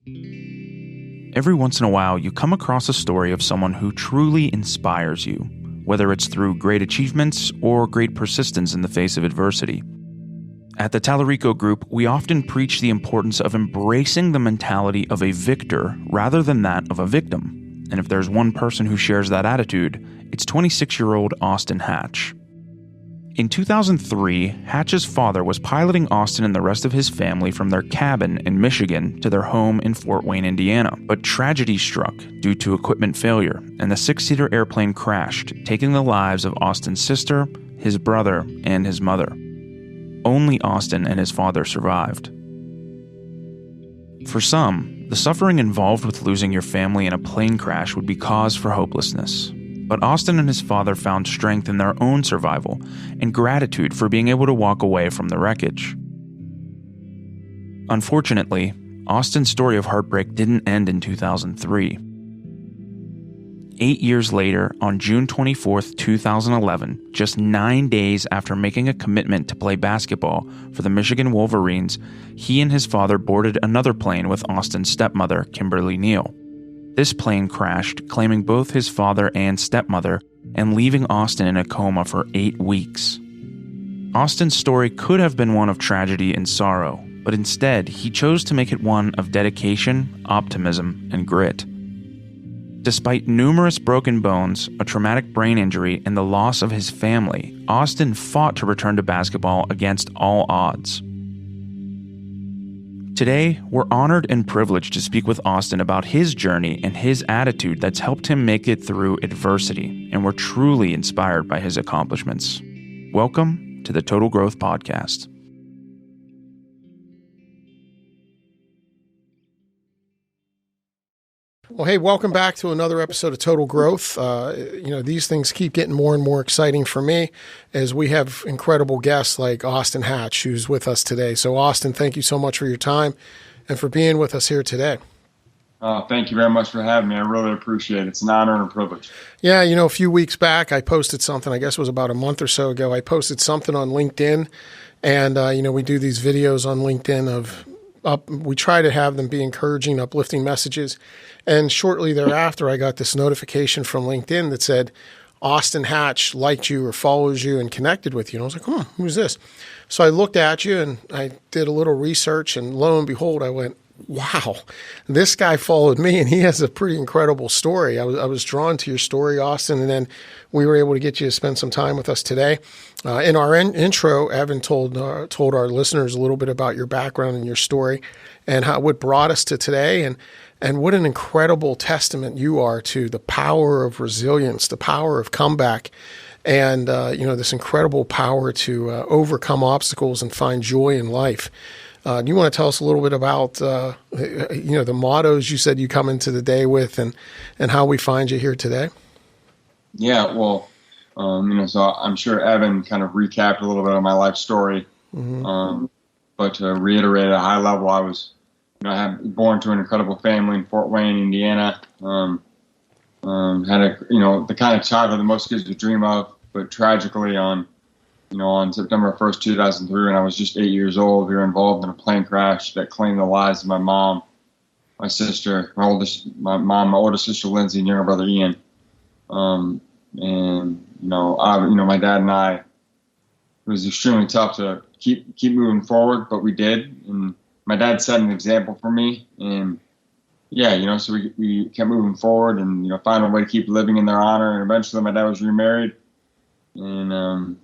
Every once in a while, you come across a story of someone who truly inspires you, whether it's through great achievements or great persistence in the face of adversity. At the Tallarico Group, we often preach the importance of embracing the mentality of a victor rather than that of a victim. And if there's one person who shares that attitude, it's 26-year-old Austin Hatch. In 2003, Hatch's father was piloting Austin and the rest of his family from their cabin in Michigan to their home in Fort Wayne, Indiana. But tragedy struck due to equipment failure, and the 6-seater airplane crashed, taking the lives of Austin's sister, his brother, and his mother. Only Austin and his father survived. For some, the suffering involved with losing your family in a plane crash would be cause for hopelessness. But Austin and his father found strength in their own survival and gratitude for being able to walk away from the wreckage. Unfortunately, Austin's story of heartbreak didn't end in 2003. 8 years later, on June 24, 2011, just 9 days after making a commitment to play basketball for the Michigan Wolverines, he and his father boarded another plane with Austin's stepmother, Kimberly Neal. This plane crashed, claiming both his father and stepmother, and leaving Austin in a coma for 8 weeks. Austin's story could have been one of tragedy and sorrow, but instead, he chose to make it one of dedication, optimism, and grit. Despite numerous broken bones, a traumatic brain injury, and the loss of his family, Austin fought to return to basketball against all odds. Today, we're honored and privileged to speak with Austin about his journey and his attitude that's helped him make it through adversity, and we're truly inspired by his accomplishments. Welcome to the Total Growth Podcast. Well, hey, welcome back to another episode of Total Growth. These things keep getting more and more exciting for me as we have incredible guests like Austin Hatch, who's with us today. So, Austin, thank you so much for your time and for being with us here today. Thank you very much for having me. I really appreciate it. It's an honor and a privilege. Yeah, a few weeks back, I posted something, I guess it was about a month or so ago. I posted something on LinkedIn, and, we do these videos on LinkedIn we try to have them be encouraging, uplifting messages. And shortly thereafter, I got this notification from LinkedIn that said, Austin Hatch liked you or follows you and connected with you. And I was like, who's this? So I looked at you and I did a little research, and lo and behold, I went, wow, this guy followed me and he has a pretty incredible story. I was drawn to your story, Austin, and then we were able to get you to spend some time with us today. In our intro, Evan told our listeners a little bit about your background and your story and what brought us to today, and what an incredible testament you are to the power of resilience, the power of comeback, and this incredible power to overcome obstacles and find joy in life. Do you want to tell us a little bit about, the mottos you said you come into the day with and how we find you here today? Yeah, well, so I'm sure Evan kind of recapped a little bit of my life story. Mm-hmm. But to reiterate at a high level, I was, born to an incredible family in Fort Wayne, Indiana. Had the kind of childhood that most kids would dream of, but tragically on September 1st, 2003, when I was just 8 years old, we were involved in a plane crash that claimed the lives of my mom, my sister, my older sister Lindsay, and younger brother Ian. My dad and I, it was extremely tough to keep moving forward, but we did. And my dad set an example for me, and so we kept moving forward and found a way to keep living in their honor. And eventually, my dad was remarried, and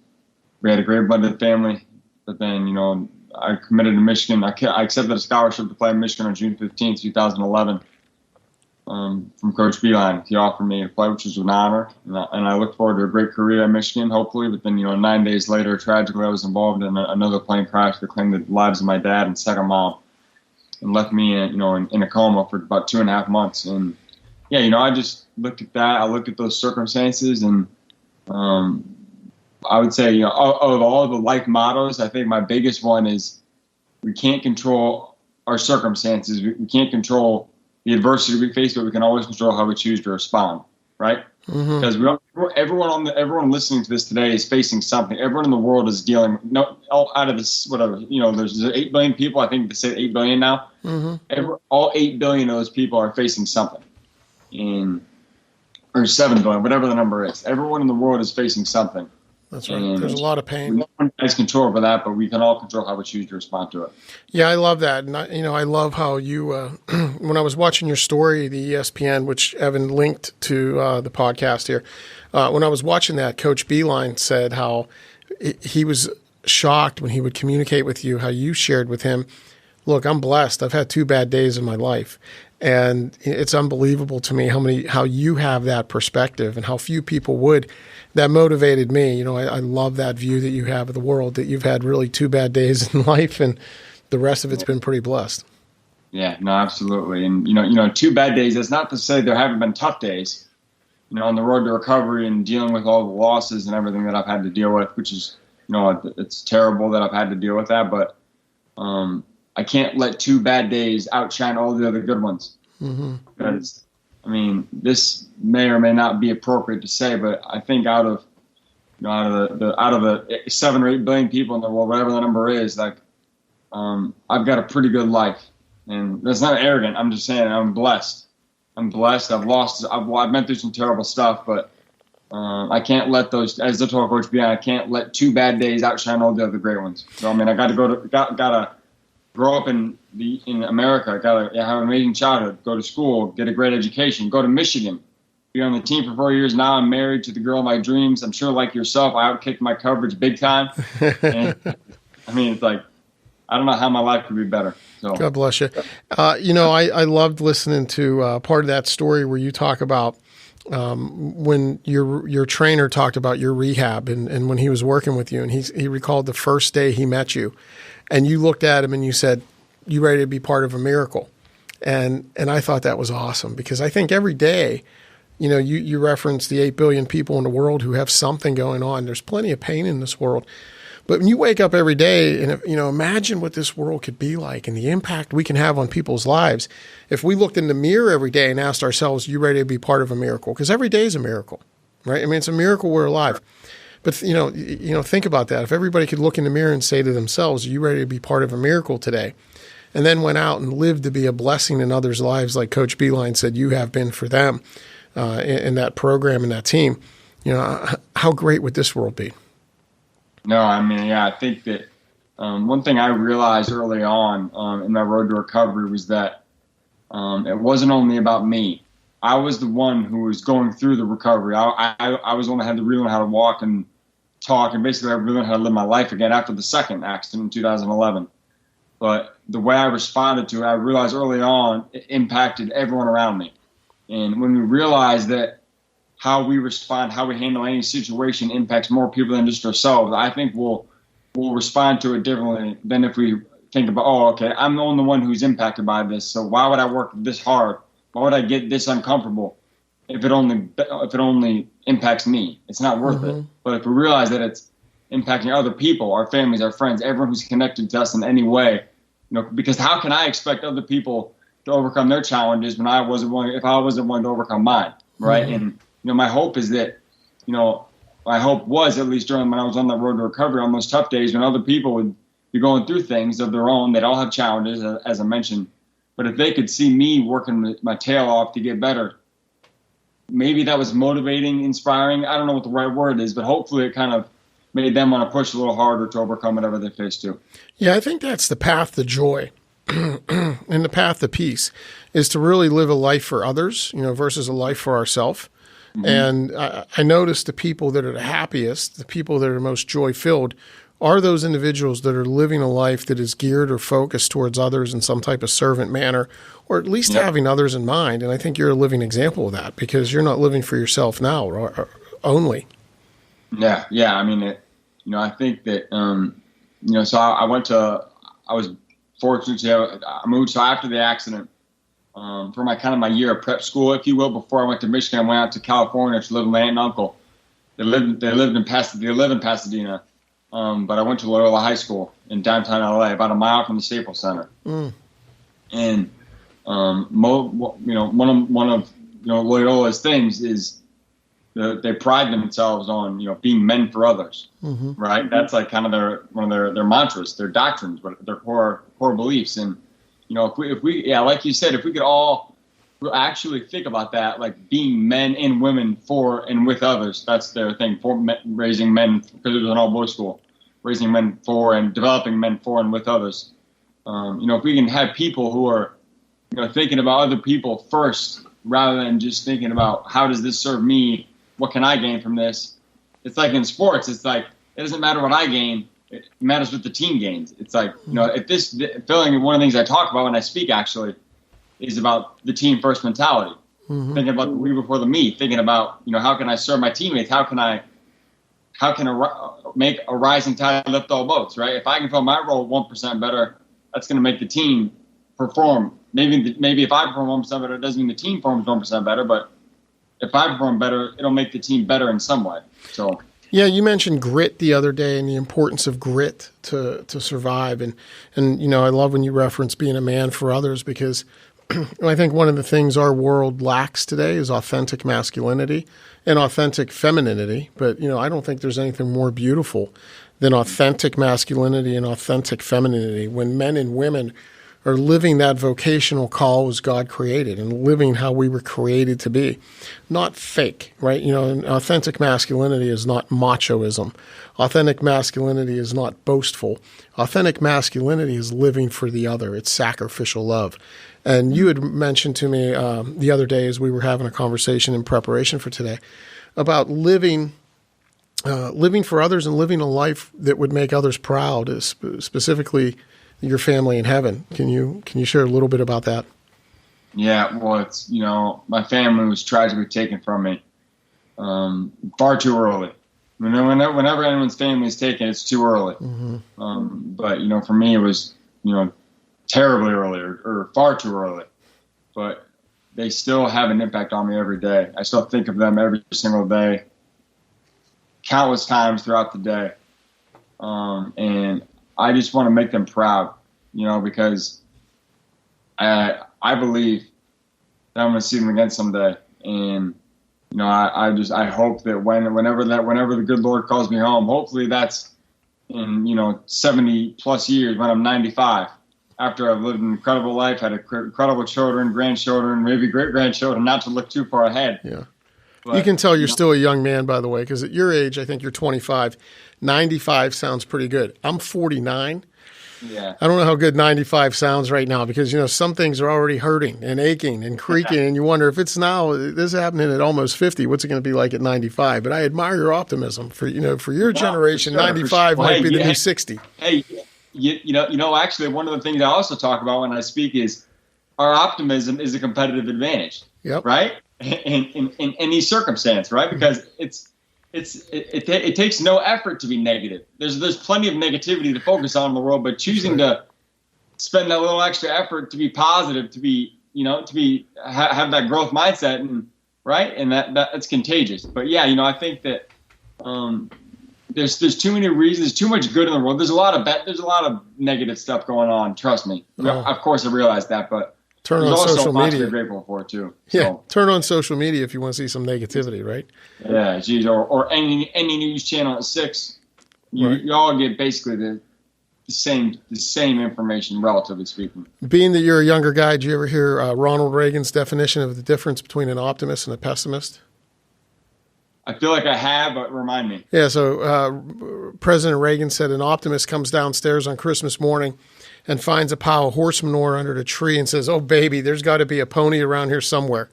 we had a great blended family, but then, I committed to Michigan. I accepted a scholarship to play in Michigan on June 15th, 2011, from Coach Beeline. He offered me to play, which was an honor, and I look forward to a great career at Michigan, hopefully. But then, 9 days later, tragically, I was involved in another plane crash that claimed the lives of my dad and second mom, and left me, in a coma for about 2.5 months. And I just looked at that. I looked at those circumstances, and I would say, of all the life mottos, I think my biggest one is we can't control our circumstances. We can't control the adversity we face, but we can always control how we choose to respond. right? Mm-hmm. Because everyone listening to this today is facing something. Everyone in the world is dealing. Out of this, whatever, there's 8 billion people. I think they say 8 billion now. Mm-hmm. All 8 billion of those people are facing something, or 7 billion, whatever the number is. Everyone in the world is facing something. That's right. There's a lot of pain. No one has control over that, but we can all control how we choose to respond to it. Yeah, I love that. And I love how you, when I was watching your story, the ESPN, which Evan linked to the podcast here, when I was watching that, Coach Beeline said how he was shocked when he would communicate with you, how you shared with him, look, I'm blessed. I've had 2 bad days in my life. And it's unbelievable to me how you have that perspective and how few people would. That motivated me. I love that view that you have of the world, that you've had really 2 bad days in life and the rest of it's been pretty blessed. Yeah, no, absolutely. And, 2 bad days, that's not to say there haven't been tough days, on the road to recovery and dealing with all the losses and everything that I've had to deal with, which is, it's terrible that I've had to deal with that. But I can't let 2 bad days outshine all the other good ones. Mm-hmm. Because, this may or may not be appropriate to say, but I think out of the 7 or 8 billion people in the world, whatever the number is, like, I've got a pretty good life, and that's not arrogant. I'm just saying I'm blessed. I've been through some terrible stuff, but I can't let those, as the total coach I can't let 2 bad days outshine all the other great ones. So I got to grow up in America. I got to have an amazing childhood, go to school, get a great education, go to Michigan, be on the team for 4 years. Now I'm married to the girl of my dreams. I'm sure, like yourself, I outkicked my coverage big time. And, it's like, I don't know how my life could be better. So God bless you. I loved listening to part of that story where you talk about when your trainer talked about your rehab and when he was working with you, and he recalled the first day he met you, and you looked at him and you said, "You ready to be part of a miracle?" And I thought that was awesome, because I think every day, you reference the 8 billion people in the world who have something going on. There's plenty of pain in this world. But when you wake up every day and, imagine what this world could be like and the impact we can have on people's lives. If we looked in the mirror every day and asked ourselves, you ready to be part of a miracle? Because every day is a miracle, right? It's a miracle we're alive. But, think about that. If everybody could look in the mirror and say to themselves, are you ready to be part of a miracle today? And then went out and lived to be a blessing in others' lives, like Coach Beeline said you have been for them in that program and that team, how great would this world be? No, I think that one thing I realized early on in my road to recovery was that it wasn't only about me. I was the one who was going through the recovery. I was the one that had to relearn how to walk and talk, and basically I relearned how to live my life again after the second accident in 2011. But the way I responded to it, I realized early on, it impacted everyone around me. And when we realized that how we respond, how we handle any situation impacts more people than just ourselves, I think we'll respond to it differently than if we think about, oh, okay, I'm the only one who's impacted by this, so why would I work this hard? Why would I get this uncomfortable if it only impacts me? It's not worth it. But if we realize that it's impacting other people, our families, our friends, everyone who's connected to us in any way, because how can I expect other people to overcome their challenges when if I wasn't willing to overcome mine, right? Mm-hmm. And my hope is that, my hope was, at least during when I was on that road to recovery, on those tough days when other people would be going through things of their own, they'd all have challenges, as I mentioned. But if they could see me working my tail off to get better, maybe that was motivating, inspiring. I don't know what the right word is, but hopefully it kind of made them want to push a little harder to overcome whatever they face too. Yeah, I think that's the path to joy and the path to peace, is to really live a life for others, versus a life for ourselves. Mm-hmm. And I noticed the people that are the happiest, the people that are most joy-filled, are those individuals that are living a life that is geared or focused towards others in some type of servant manner, or at least having others in mind. And I think you're a living example of that, because you're not living for yourself now or only. Yeah. I think that, so I was fortunate to I moved. So after the accident, for my year of prep school, if you will, before I went to Michigan, I went out to California to live with my aunt and uncle. They live in Pasadena. But I went to Loyola High School in downtown LA, about a mile from the Staples Center. Mm. And one of Loyola's things is they pride themselves on, being men for others, right? That's like kind of one of their mantras, their doctrines, their core beliefs. And, if we, like you said, if we could all actually think about that, like being men and women for and with others, that's their thing, for raising men, because it was an all-boys school, raising men for and developing men for and with others. If we can have people who are, thinking about other people first, rather than just thinking about how does this serve me, what can I gain from this? It's like in sports, it's like, it doesn't matter what I gain, it matters what the team gains. It's like, if this feeling, one of the things I talk about when I speak actually is about the team first mentality. Thinking about the we before the me, thinking about, how can I serve my teammates? How can I make a rising tide lift all boats, right? If I can fill my role 1% better, that's going to make the team perform. Maybe if I perform 1% better, it doesn't mean the team performs 1% better, but if I perform better, it'll make the team better in some way. So, yeah, you mentioned grit the other day and the importance of grit to survive. And I love when you reference being a man for others, because I think one of the things our world lacks today is authentic masculinity and authentic femininity. But, I don't think there's anything more beautiful than authentic masculinity and authentic femininity, when men and women are living that vocational call as God created and living how we were created to be. Not fake, right? Authentic masculinity is not machoism. Authentic masculinity is not boastful. Authentic masculinity is living for the other. It's sacrificial love. And you had mentioned to me the other day, as we were having a conversation in preparation for today, about living for others and living a life that would make others proud, specifically your family in heaven. Can you share a little bit about that? Yeah, well, it's, my family was tragically taken from me far too early. Whenever anyone's family is taken, it's too early. But, for me, it was, terribly early or far too early. But they still have an impact on me every day. I still think of them every single day, countless times throughout the day. And I just want to make them proud, because I believe that I'm going to see them again someday. And, I hope that whenever the good Lord calls me home, hopefully that's in, 70 plus years when I'm 95, after I've lived an incredible life, had incredible children, grandchildren, maybe great-grandchildren, not to look too far ahead. Yeah. But, you can tell you're still a young man, by the way, because at your age, I think you're 25. 95 sounds pretty good. I'm 49. Yeah. I don't know how good 95 sounds right now, because, some things are already hurting and aching and creaking, and you wonder if it's now, this is happening at almost 50, what's it going to be like at 95? But I admire your optimism. For your generation, for sure, 95 might be the new 60. Hey, actually, one of the things I also talk about when I speak is our optimism is a competitive advantage. Yep. Right? In any circumstance, right? Because it takes no effort to be negative. There's plenty of negativity to focus on in the world, but choosing to spend that little extra effort to be positive, to be have that growth mindset, and right, and that's contagious. But yeah, I think that there's too many reasons, too much good in the world. There's a lot of negative stuff going on. Trust me. Of course, I realize that, but turn on social media. To be grateful for too. Yeah, turn on social media if you want to see some negativity, right? Yeah, geez, or any news channel at 6, you all get basically the same information, relatively speaking. Being that you're a younger guy, did you ever hear Ronald Reagan's definition of the difference between an optimist and a pessimist? I feel like I have, but remind me. Yeah, so President Reagan said an optimist comes downstairs on Christmas morning and finds a pile of horse manure under the tree and says, "Oh, baby, there's got to be a pony around here somewhere."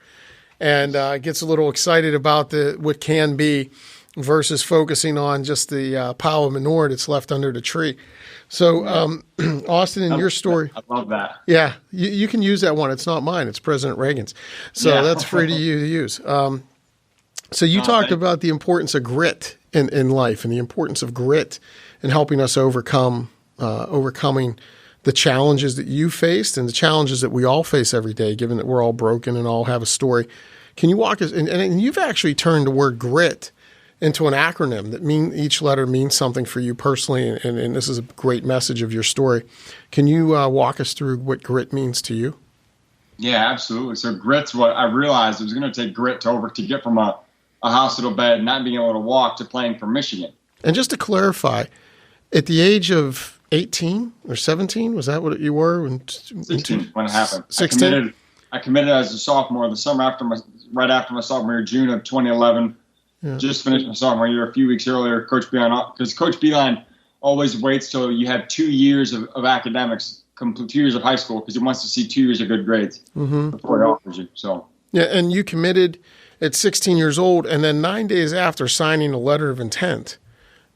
And gets a little excited about what can be versus focusing on just the pile of manure that's left under the tree. So, Austin, in your story. I love that. Yeah, you can use that one. It's not mine. It's President Reagan's. So that's free to use. So you talked about the importance of grit in life and the importance of grit in helping us overcoming the challenges that you faced and the challenges that we all face every day, given that we're all broken and all have a story. Can you walk us, and you've actually turned the word grit into an acronym that each letter means something for you personally, and this is a great message of your story. Can you walk us through what grit means to you? Yeah, absolutely. So grit's what I realized it was going to take grit to get from a a hospital bed, not being able to walk, to playing for Michigan. And just to clarify, at the age of 18 or 17, was that what you were? 16 when it happened. 16? I committed as a sophomore the summer after right after my sophomore year, June of 2011. Yeah. Just finished my sophomore year a few weeks earlier. Coach Beeline always waits till you have 2 years of academics, 2 years of high school, because he wants to see 2 years of good grades before he offers you. So yeah, and you committed at 16 years old, and then 9 days after signing a letter of intent,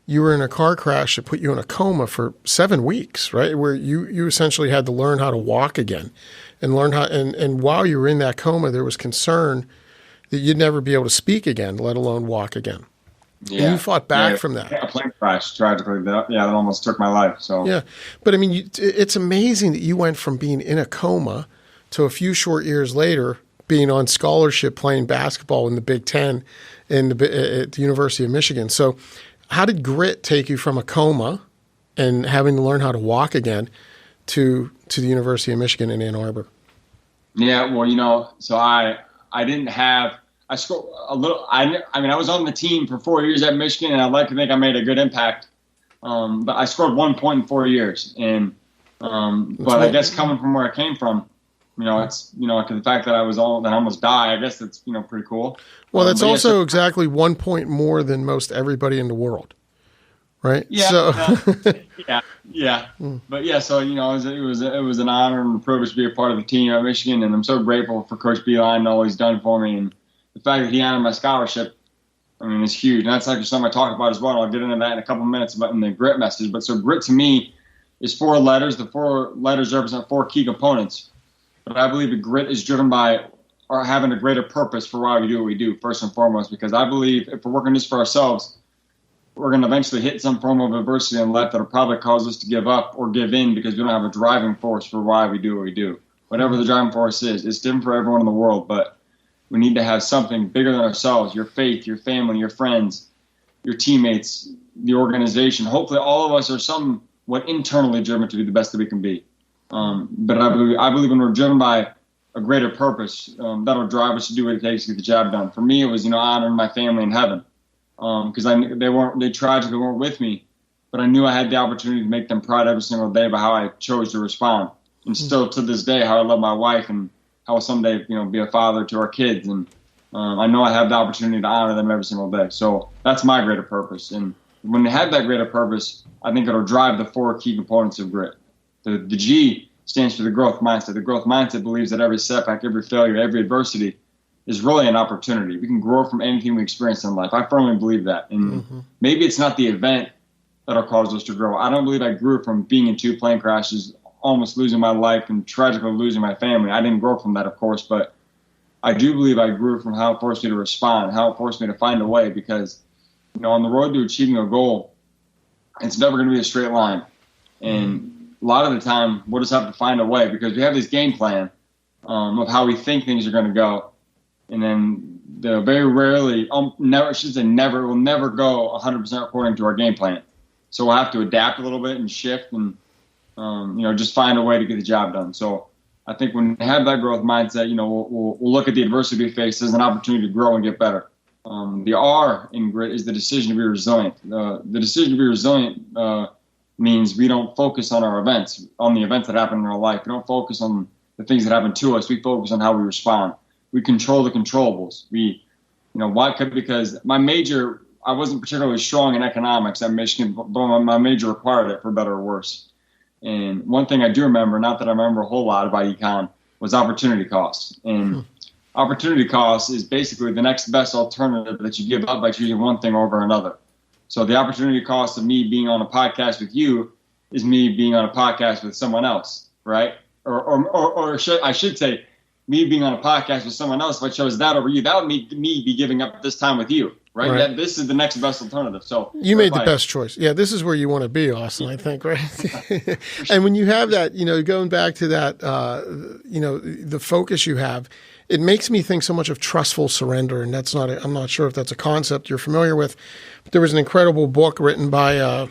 you were in a car crash that put you in a coma for 7 weeks, right? Where you essentially had to learn how to walk again, and learn how. And while you were in that coma, there was concern that you'd never be able to speak again, let alone walk again. Yeah. And you fought back from that. A plane crash, tragically. That almost took my life. So yeah, but I mean, it's amazing that you went from being in a coma to a few short years later being on scholarship playing basketball in the Big Ten at the University of Michigan. So how did grit take you from a coma and having to learn how to walk again to the University of Michigan in Ann Arbor? Yeah, well, so I didn't have – I scored a little – I mean, I was on the team for 4 years at Michigan, and I'd like to think I made a good impact. But I scored 1 point in 4 years. And but I guess coming from where I came from, it's, the fact that I almost died, I guess that's, pretty cool. Well, that's also exactly 1 point more than most everybody in the world, right? Yeah. So. Yeah. But yeah, so, it was an honor and a privilege to be a part of the team at Michigan, and I'm so grateful for Coach Beeline and all he's done for me. And the fact that he honored my scholarship, I mean, it's huge. And that's actually something I talk about as well. And I'll get into that in a couple of minutes in the grit message. But so grit to me is 4 letters. The 4 letters represent 4 key components. But I believe that grit is driven by or having a greater purpose for why we do what we do, first and foremost, because I believe if we're working just for ourselves, we're going to eventually hit some form of adversity in life that will probably cause us to give up or give in because we don't have a driving force for why we do what we do. Whatever the driving force is, it's different for everyone in the world, but we need to have something bigger than ourselves, your faith, your family, your friends, your teammates, the organization. Hopefully all of us are somewhat internally driven to be the best that we can be. But I believe when we're driven by a greater purpose, that'll drive us to do what it takes to get the job done. For me, it was, honoring my family in heaven, because they tragically weren't with me, but I knew I had the opportunity to make them proud every single day by how I chose to respond. And still to this day, how I love my wife and how I'll someday, be a father to our kids. And I know I have the opportunity to honor them every single day. So that's my greater purpose. And when you have that greater purpose, I think it'll drive the 4 key components of grit. The G stands for the growth mindset. The growth mindset believes that every setback, every failure, every adversity is really an opportunity. We can grow from anything we experience in life. I firmly believe that. And maybe it's not the event that'll cause us to grow. I don't believe I grew from being in 2 plane crashes, almost losing my life and tragically losing my family. I didn't grow from that, of course, but I do believe I grew from how it forced me to respond, how it forced me to find a way, because, on the road to achieving a goal, it's never going to be a straight line. And a lot of the time, we'll just have to find a way because we have this game plan of how we think things are going to go. And then very rarely, never, will never go 100% according to our game plan. So we'll have to adapt a little bit and shift and, just find a way to get the job done. So I think when we have that growth mindset, we'll look at the adversity we face as an opportunity to grow and get better. The R in grit is the decision to be resilient. The decision to be resilient means we don't focus on the events that happen in our life. We don't focus on the things that happen to us. We focus on how we respond. We control the controllables. Why? Because my major, I wasn't particularly strong in economics at Michigan, but my major required it for better or worse. And one thing I do remember, not that I remember a whole lot about econ, was opportunity cost. And opportunity cost is basically the next best alternative that you give up by choosing one thing over another. So the opportunity cost of me being on a podcast with you is me being on a podcast with someone else, right? Or I should say, me being on a podcast with someone else, if I chose that over you, that would make me be giving up this time with you, right? This is the next best alternative. So you made the best choice. Yeah, this is where you want to be, Austin, I think, right? And when you have that, going back to that, the focus you have, it makes me think so much of Trustful Surrender, and I'm not sure if that's a concept you're familiar with, but there was an incredible book written by a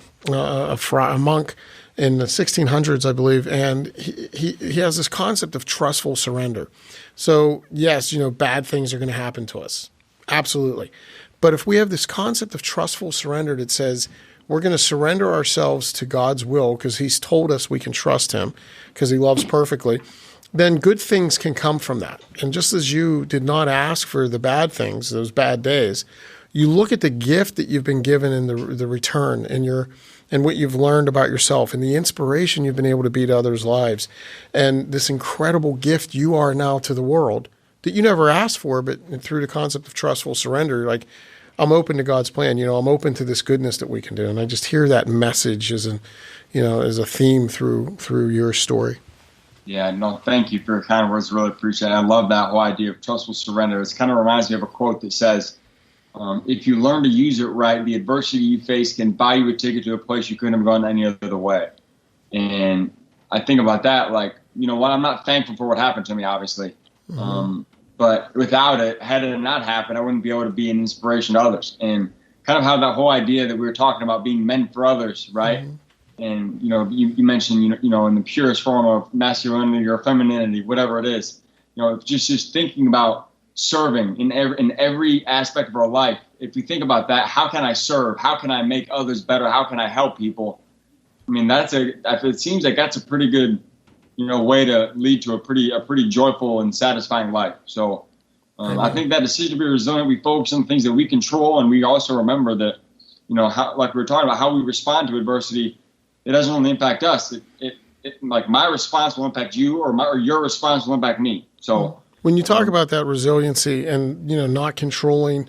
monk in the 1600s, I believe, and he has this concept of trustful surrender. So yes, bad things are going to happen to us, absolutely, But if we have this concept of trustful surrender that says we're going to surrender ourselves to God's will because he's told us we can trust him because he loves perfectly, then good things can come from that. And just as you did not ask for the bad things, those bad days, you look at the gift that you've been given in the return and what you've learned about yourself and the inspiration you've been able to be to others' lives and this incredible gift you are now to the world that you never asked for, but through the concept of trustful surrender, like, I'm open to God's plan. I'm open to this goodness that we can do. And I just hear that message as a theme through your story. Yeah, no, thank you for your kind words. Really appreciate it. I love that whole idea of trustful surrender. It kind of reminds me of a quote that says, if you learn to use it right, the adversity you face can buy you a ticket to a place you couldn't have gone any other way. And I think about that, like, what I'm not thankful for what happened to me, obviously. Mm-hmm. But without it, had it not happened, I wouldn't be able to be an inspiration to others. And kind of how that whole idea that we were talking about being meant for others, right? Mm-hmm. And, you mentioned, in the purest form of masculinity or femininity, whatever it is, just thinking about serving in every aspect of our life. If we think about that, how can I serve? How can I make others better? How can I help people? I mean, it seems like that's a pretty good way to lead to a pretty joyful and satisfying life. So I think that decision to be resilient, we focus on things that we control, and we also remember that, how, like we were talking about, how we respond to adversity, it doesn't only impact us. It like my response will impact you, or your response will impact me. So when you talk about that resiliency and, not controlling,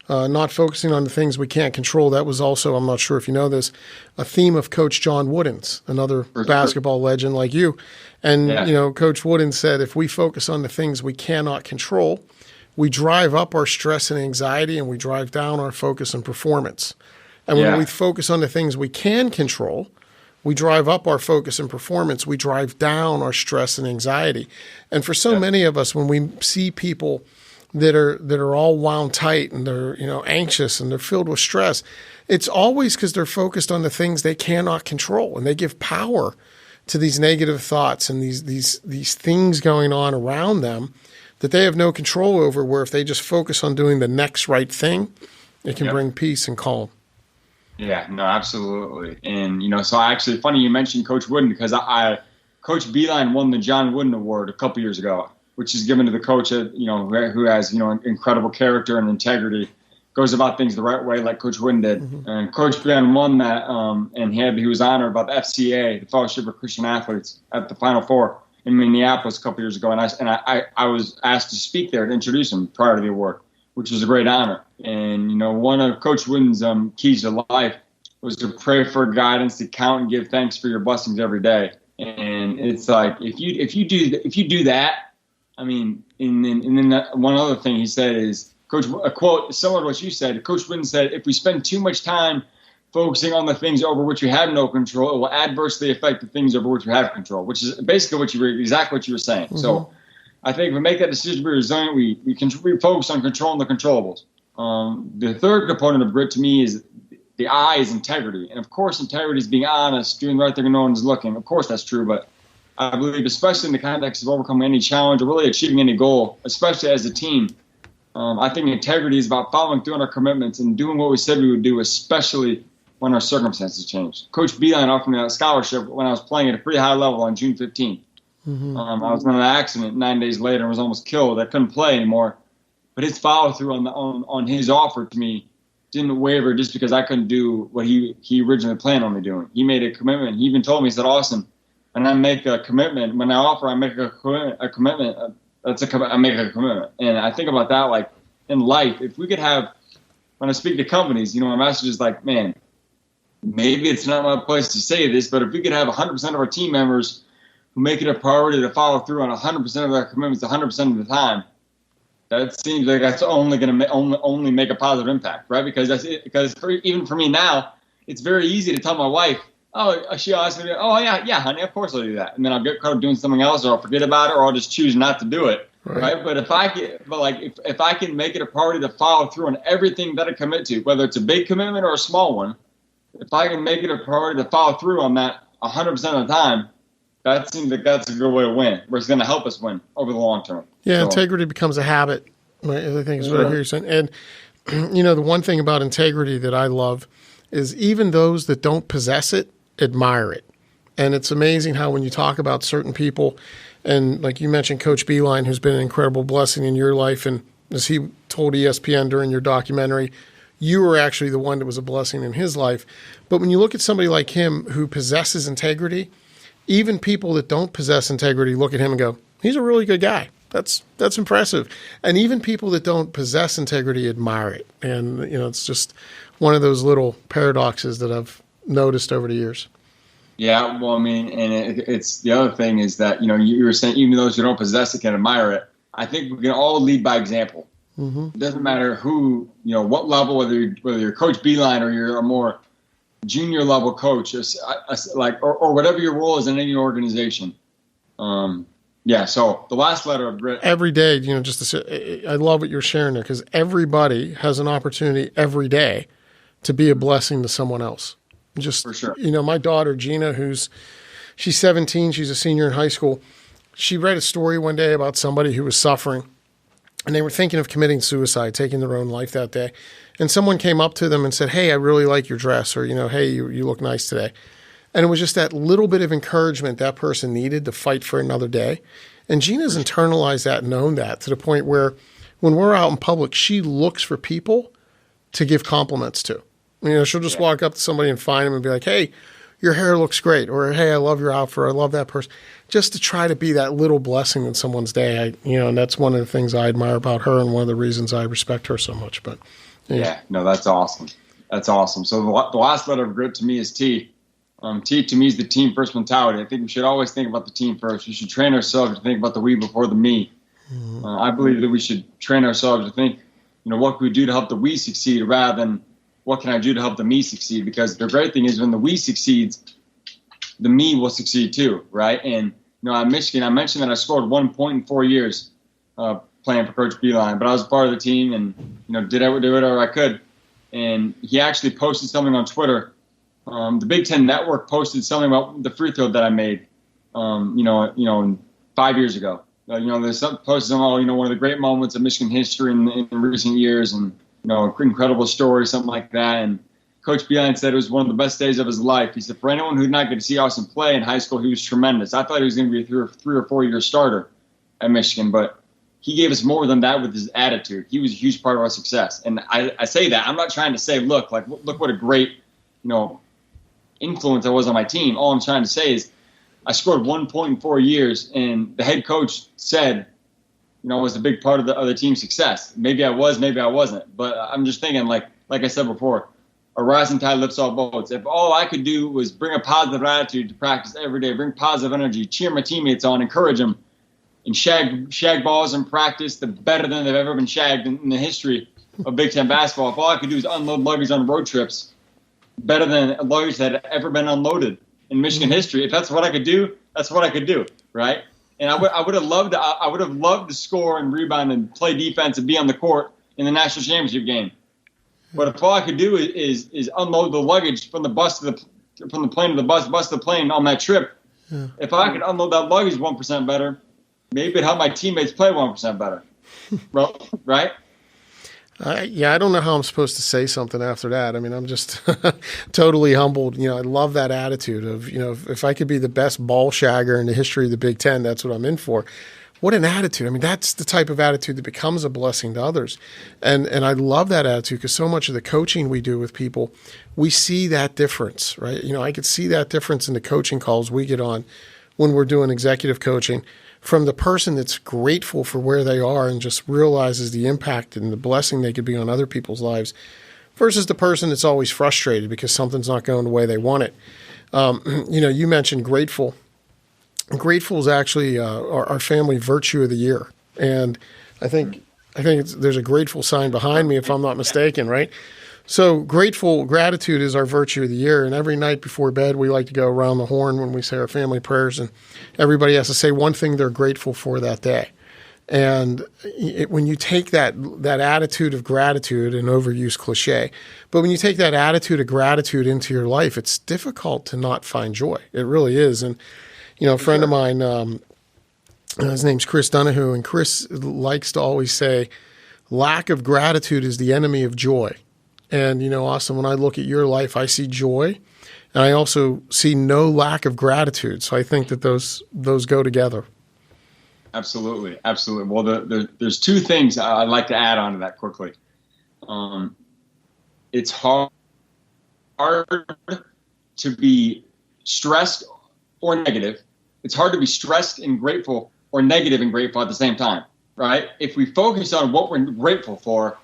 not focusing on the things we can't control, that was also, I'm not sure if you know this, a theme of Coach John Wooden's, another basketball legend like you. And, Coach Wooden said, if we focus on the things we cannot control, we drive up our stress and anxiety, and we drive down our focus and performance. And when we focus on the things we can control, we drive up our focus and performance. We drive down our stress and anxiety. And for so many of us, when we see people that are all wound tight and they're anxious and they're filled with stress, it's always because they're focused on the things they cannot control, and they give power to these negative thoughts and these things going on around them that they have no control over. Where if they just focus on doing the next right thing, it can bring peace and calm. Yeah, no, absolutely. And so actually, funny you mentioned Coach Wooden, because Coach Beeline won the John Wooden Award a couple years ago, which is given to the coach who has incredible character and integrity, goes about things the right way, like Coach Wooden did. Mm-hmm. And Coach Ben won that, and he was honored by the FCA, the Fellowship of Christian Athletes, at the Final Four in Minneapolis a couple years ago. And I was asked to speak there to introduce him prior to the award, which was a great honor. And one of Coach Wooden's keys to life was to pray for guidance, to count and give thanks for your blessings every day. And it's like if you do that, I mean, and then one other thing he said is, a quote similar to what you said. Coach Wooden said, if we spend too much time focusing on the things over which we have no control, it will adversely affect the things over which we have control, which is basically exactly what you were saying. Mm-hmm. So I think if we make that decision to be resilient, we focus on controlling the controllables. The third component of grit to me is the I is integrity. And of course, integrity is being honest, doing the right thing when no one's looking. Of course, that's true. But I believe, especially in the context of overcoming any challenge or really achieving any goal, especially as a team, I think integrity is about following through on our commitments and doing what we said we would do, especially when our circumstances change. Coach Beeline offered me a scholarship when I was playing at a pretty high level on June 15th. Mm-hmm. I was in an accident 9 days later and was almost killed. I couldn't play anymore. But his follow-through on his offer to me didn't waver just because I couldn't do what he originally planned on me doing. He made a commitment. He even told me, he said, Austin, when I make a commitment, when I offer, I make a commitment. I make a commitment. And I think about that, like, in life, if we could have, when I speak to companies, my message is like, man, maybe it's not my place to say this, but if we could have 100% of our team members who make it a priority to follow through on 100% of their commitments 100% of the time, that seems like that's only going to only make a positive impact, right? Because even for me now, it's very easy to tell my wife, she asked me, yeah, honey, of course I'll do that. And then I'll get caught up doing something else, or I'll forget about it, or I'll just choose not to do it. Right. But if I can make it a priority to follow through on everything that I commit to, whether it's a big commitment or a small one, if I can make it a priority to follow through on that 100% of the time, that seems like that's a good way to win, where it's going to help us win over the long term. Yeah, so integrity becomes a habit. Right? I think is what I hear you saying. And the one thing about integrity that I love is even those that don't possess it admire it. And it's amazing how when you talk about certain people, and like you mentioned, Coach Beeline, who's been an incredible blessing in your life, and as he told ESPN during your documentary, you were actually the one that was a blessing in his life. But when you look at somebody like him who possesses integrity, even people that don't possess integrity look at him and go, he's a really good guy. That's impressive. And even people that don't possess integrity admire it. And, it's just one of those little paradoxes that I've noticed over the years. Yeah, well, I mean, and it's the other thing is that, you were saying even those who don't possess it can admire it. I think we can all lead by example. Mm-hmm. It doesn't matter who, what level, whether you're Coach Beeline or you're a more junior level coach, or whatever your role is in any organization. So the last letter of grit. Every day, just to say, I love what you're sharing there, because everybody has an opportunity every day to be a blessing to someone else. Just, for sure. My daughter, Gina, she's 17, she's a senior in high school. She read a story one day about somebody who was suffering, and they were thinking of committing suicide, taking their own life that day. And someone came up to them and said, hey, I really like your dress, or, hey, you look nice today. And it was just that little bit of encouragement that person needed to fight for another day. And Gina's internalized that and known that to the point where when we're out in public, she looks for people to give compliments to. She'll just walk up to somebody and find them and be like, hey, your hair looks great, or hey, I love your outfit, or I love that person, just to try to be that little blessing in someone's day. And that's one of the things I admire about her and one of the reasons I respect her so much. But no, that's awesome. That's awesome. So the last letter of grit to me is T. T to me is the team first mentality. I think we should always think about the team first. We should train ourselves to think about the we before the me. Mm-hmm. I believe that we should train ourselves to think, what can we do to help the we succeed rather than what can I do to help the me succeed? Because the great thing is when the we succeeds, the me will succeed too, right? And, at Michigan, I mentioned that I scored 1 point in 4 years playing for Coach Beeline, but I was part of the team and, did whatever I could. And he actually posted something on Twitter. The Big Ten Network posted something about the free throw that I made, 5 years ago. There's some posted on, one of the great moments of Michigan history in recent years, and incredible story, something like that. And Coach Beeline said it was one of the best days of his life. He said for anyone who did not get to see Austin play in high school, he was tremendous. I thought he was going to be a 3 or 4 year starter at Michigan, but he gave us more than that with his attitude. He was a huge part of our success. And I say that. I'm not trying to say, look what a great, influence I was on my team. All I'm trying to say is I scored 1 point in 4 years, and the head coach said, was a big part of the team's success. Maybe I was, maybe I wasn't. But I'm just thinking, like I said before, a rising tide lifts all boats. If all I could do was bring a positive attitude to practice every day, bring positive energy, cheer my teammates on, encourage them, and shag balls in practice the better than they've ever been shagged in the history of Big Ten basketball. If all I could do is unload luggage on road trips better than luggage that had ever been unloaded in Michigan history, if that's what I could do, that's what I could do, right? And I would have loved to score and rebound and play defense and be on the court in the national championship game. But if all I could do is unload the luggage from the plane to the bus to the plane on that trip, if I could unload that luggage 1% better, maybe it'd help my teammates play 1% better, right? I don't know how I'm supposed to say something after that. I mean, I'm just totally humbled. I love that attitude of, if I could be the best ball shagger in the history of the Big Ten, that's what I'm in for. What an attitude. I mean, that's the type of attitude that becomes a blessing to others. And I love that attitude because so much of the coaching we do with people, we see that difference, right? I could see that difference in the coaching calls we get on when we're doing executive coaching, from the person that's grateful for where they are and just realizes the impact and the blessing they could be on other people's lives, versus the person that's always frustrated because something's not going the way they want it. You mentioned grateful. Grateful is actually our family virtue of the year. And I think there's a grateful sign behind me, if I'm not mistaken, right? So gratitude is our virtue of the year. And every night before bed, we like to go around the horn when we say our family prayers, and everybody has to say one thing they're grateful for that day. And when you take that attitude of gratitude, an overused cliche, but when you take that attitude of gratitude into your life, it's difficult to not find joy. It really is. And, a friend of mine, his name's Chris Donahue, and Chris likes to always say, lack of gratitude is the enemy of joy. And, Austin, when I look at your life, I see joy, and I also see no lack of gratitude. So I think that those go together. Absolutely. Absolutely. Well, there's two things I'd like to add on to that quickly. It's hard to be stressed or negative. It's hard to be stressed and grateful or negative and grateful at the same time, right? If we focus on what we're grateful for,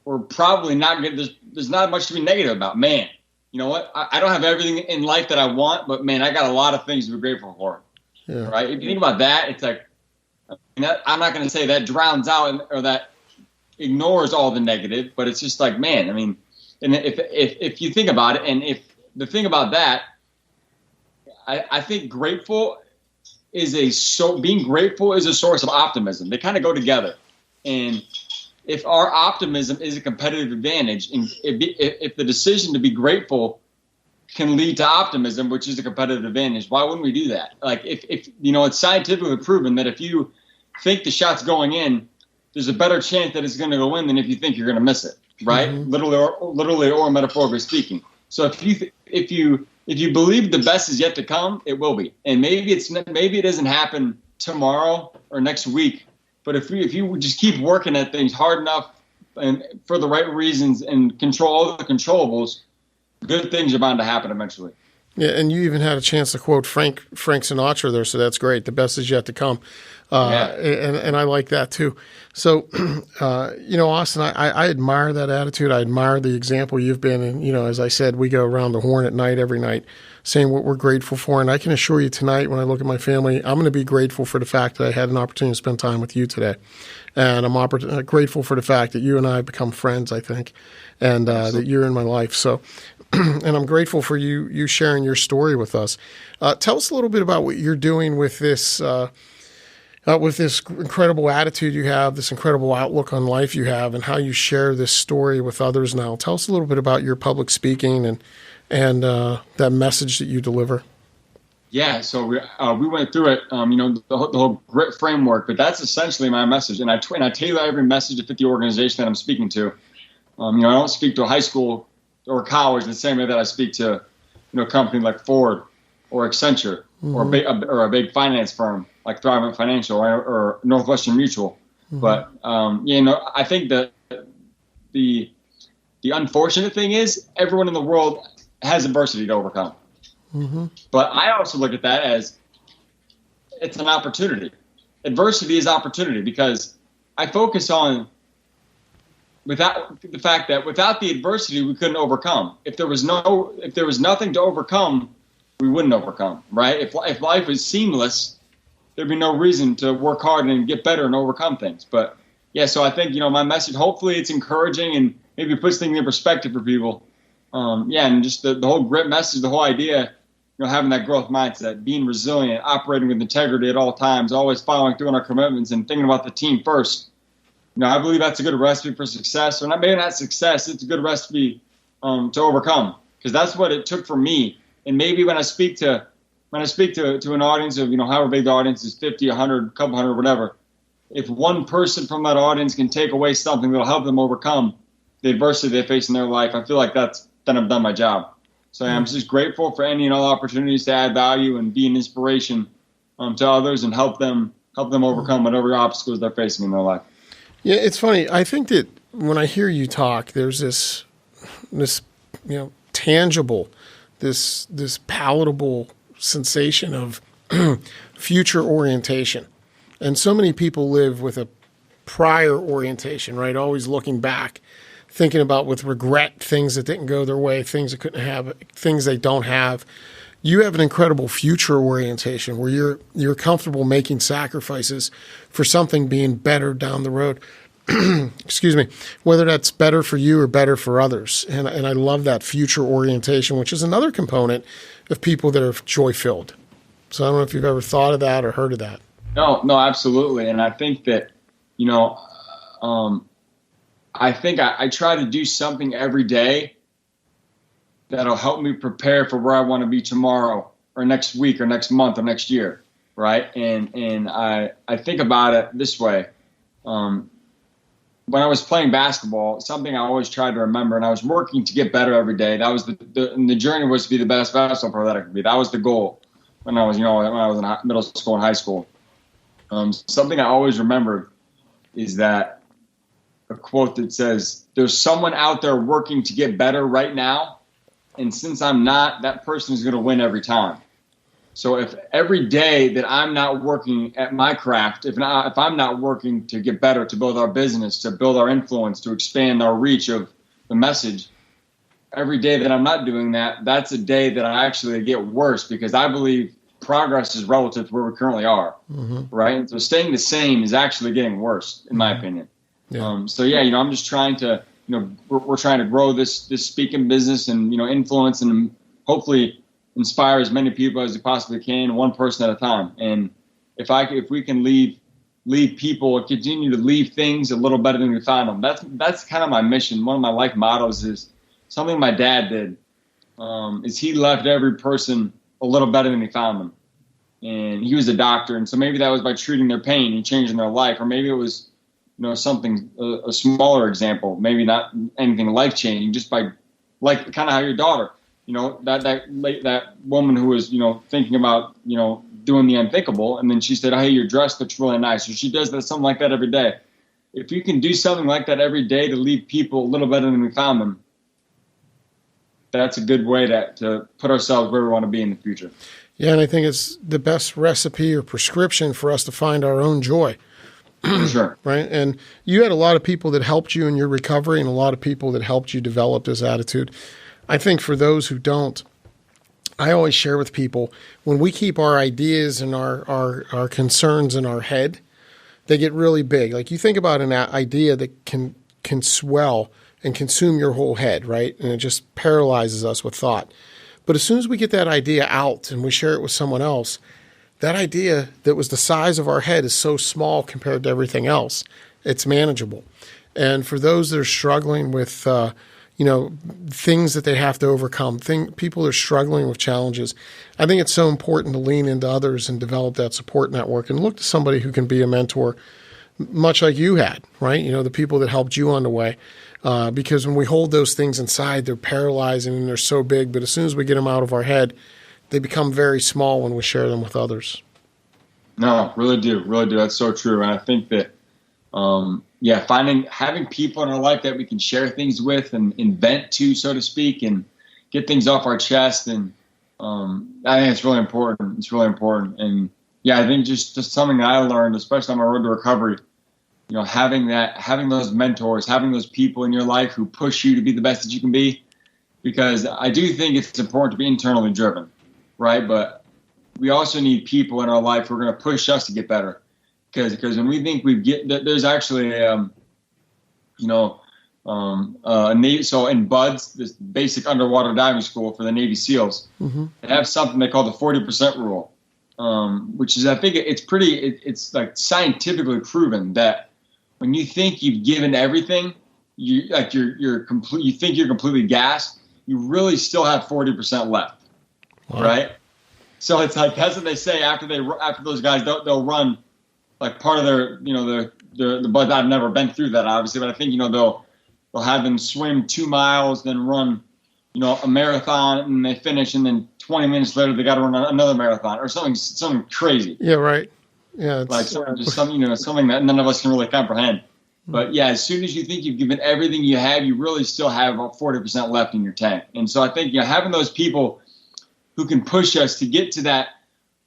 we're probably not good. There's not much to be negative about. Man, you know what? I don't have everything in life that I want, but man, I got a lot of things to be grateful for. Yeah. Right? If you think about that, it's like, I'm not going to say that drowns out or that ignores all the negative, but it's just like, man, I mean, and if you think about it, and if the thing about that, I think being grateful is a source of optimism. They kind of go together. And if our optimism is a competitive advantage, and if the decision to be grateful can lead to optimism, which is a competitive advantage, why wouldn't we do that? Like if it's scientifically proven that if you think the shot's going in, there's a better chance that it's going to go in than if you think you're going to miss it, right? Mm-hmm. Literally or metaphorically speaking. So if you believe the best is yet to come, it will be. And maybe it doesn't happen tomorrow or next week, but if you just keep working at things hard enough and for the right reasons and control all the controllables, good things are bound to happen eventually. Yeah, and you even had a chance to quote Frank Sinatra there, so that's great. The best is yet to come. And I like that too. So, Austin, I admire that attitude. I admire the example you've been. And, as I said, we go around the horn at night every night saying what we're grateful for. And I can assure you tonight, when I look at my family, I'm going to be grateful for the fact that I had an opportunity to spend time with you today. And I'm grateful for the fact that you and I have become friends, I think, and that you're in my life. So, and I'm grateful for you sharing your story with us. Tell us a little bit about what you're doing with this incredible attitude you have, this incredible outlook on life you have, and how you share this story with others now. Tell us a little bit about your public speaking and that message that you deliver. Yeah, so we went through it, the whole grit framework, but that's essentially my message. And I tailor every message to fit the organization that I'm speaking to. I don't speak to a high school or college the same way that I speak to, a company like Ford or Accenture, mm-hmm. or a big finance firm like Thrivent Financial or Northwestern Mutual. Mm-hmm. But I think that the unfortunate thing is everyone in the world has adversity to overcome. Mm-hmm. But I also look at that as it's an opportunity. Adversity is opportunity, because I focus on without the fact that without the adversity we couldn't overcome. If there was nothing to overcome, we wouldn't overcome, right? If life was seamless, there'd be no reason to work hard and get better and overcome things. But yeah, so I think my message, hopefully it's encouraging and maybe puts things in perspective for people. And just the whole grit message, the whole idea, having that growth mindset, being resilient, operating with integrity at all times, always following through on our commitments and thinking about the team first. I believe that's a good recipe for success, or maybe not success. It's a good recipe to overcome, because that's what it took for me. And maybe when I speak to an audience of however big the audience is, 50, 100, couple hundred, whatever, if one person from that audience can take away something that'll help them overcome the adversity they face in their life, I feel like then I've done my job. So I'm just grateful for any and all opportunities to add value and be an inspiration to others and help them overcome whatever obstacles they're facing in their life. Yeah, it's funny. I think that when I hear you talk, there's this tangible, this palatable sensation of future orientation. And so many people live with a prior orientation, right? Always looking back, thinking about with regret things that didn't go their way, things that couldn't have, things they don't have. You have an incredible future orientation where you're comfortable making sacrifices for something being better down the road. Excuse me, whether that's better for you or better for others. And I love that future orientation, which is another component of people that are joy-filled. So I don't know if you've ever thought of that or heard of that. No, absolutely. And I think that, I think I try to do something every day that'll help me prepare for where I want to be tomorrow or next week or next month or next year, right? And I think about it this way. when I was playing basketball, something I always tried to remember, and I was working to get better every day. That was and the journey was to be the best basketball player that I could be. That was the goal when I was, when I was in middle school and high school. Something I always remembered is that a quote that says, "There's someone out there working to get better right now, and since I'm not, that person is going to win every time." So if every day that I'm not working at my craft, if I'm not working to get better, to build our business, to build our influence, to expand our reach of the message, every day that I'm not doing that, that's a day that I actually get worse, because I believe progress is relative to where we currently are, right? And so staying the same is actually getting worse, in my opinion. Yeah. I'm just trying to, we're trying to grow this speaking business and, influence and hopefully inspire as many people as we possibly can, one person at a time. And if we can leave people, continue to leave things a little better than we found them. That's kind of my mission. One of my life mottos is something my dad did. Is he left every person a little better than he found them. And he was a doctor, and so maybe that was by treating their pain and changing their life, or maybe it was, something a smaller example, maybe not anything life changing, just by like kind of how your daughter. That woman who was, thinking about, doing the unthinkable. And then she said, "Hey, your dress looks really nice." So she does something like that every day. If you can do something like that every day to leave people a little better than we found them, that's a good way to put ourselves where we want to be in the future. Yeah, and I think it's the best recipe or prescription for us to find our own joy. Sure. Right? And you had a lot of people that helped you in your recovery and a lot of people that helped you develop this attitude. I think for those who don't, I always share with people, when we keep our ideas and our concerns in our head, they get really big. Like you think about an idea that can swell and consume your whole head, right? And it just paralyzes us with thought. But as soon as we get that idea out and we share it with someone else, that idea that was the size of our head is so small compared to everything else. It's manageable. And for those that are struggling with, things that they have to overcome, people are struggling with challenges, I think it's so important to lean into others and develop that support network and look to somebody who can be a mentor, much like you had, right? The people that helped you on the way. Because when we hold those things inside, they're paralyzing and they're so big. But as soon as we get them out of our head, they become very small when we share them with others. No, really do. That's so true. And I think that, having people in our life that we can share things with and vent to, so to speak, and get things off our chest. And I think it's really important. It's really important. And I think just something that I learned, especially on my road to recovery, having those mentors, having those people in your life who push you to be the best that you can be, because I do think it's important to be internally driven, right? But we also need people in our life who are going to push us to get better, because when we think there's actually, so in BUDS, this basic underwater diving school for the Navy SEALs, they have something they call the 40% rule, which is, I think it's like scientifically proven that when you think you've given everything, you think you're completely gassed, you really still have 40% left, right? So it's like, that's what they say after those guys, they'll run like part of their, the BUDS. I've never been through that, obviously, but I think, they'll have them swim 2 miles, then run, a marathon, and they finish, and then 20 minutes later they got to run another marathon or something crazy. Yeah, right. Yeah, it's like just something that none of us can really comprehend. But as soon as you think you've given everything you have, you really still have about 40% left in your tank. And so I think having those people who can push us to get to that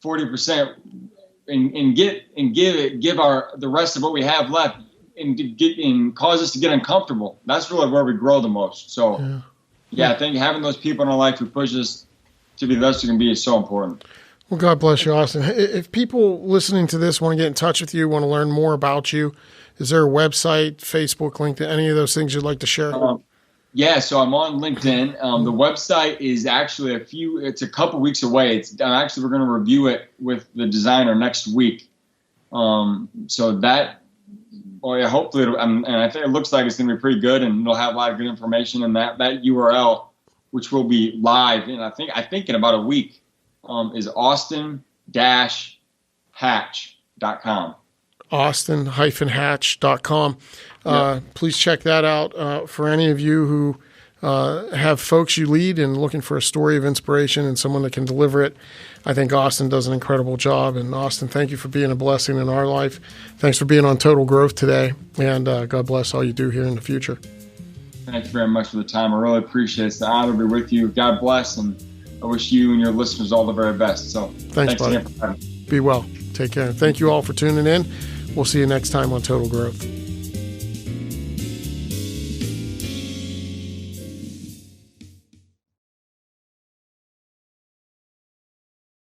40% and give the rest of what we have left and cause us to get uncomfortable. That's really where we grow the most. So I think having those people in our life who push us to be the best we can be is so important. Well, God bless you, Austin. If people listening to this want to get in touch with you, want to learn more about you, is there a website, Facebook, LinkedIn, any of those things you'd like to share? So I'm on LinkedIn. The website is actually it's a couple weeks away. We're going to review it with the designer next week. Hopefully, and I think it looks like it's going to be pretty good, and it'll have a lot of good information. And that URL, which will be live, and I think in about a week, is austin-hatch.com. austin-hatch.com. Please check that out. For any of you who have folks you lead and looking for a story of inspiration and someone that can deliver it, I think Austin does an incredible job. And Austin, thank you for being a blessing in our life. Thanks for being on Total Growth today. And God bless all you do here in the future. Thank you very much for the time. I really appreciate it. It's an honor to be with you. God bless, and I wish you and your listeners all the very best. So thanks buddy. Again for having me. Be well. Take care. Thank you all for tuning in. We'll see you next time on Total Growth.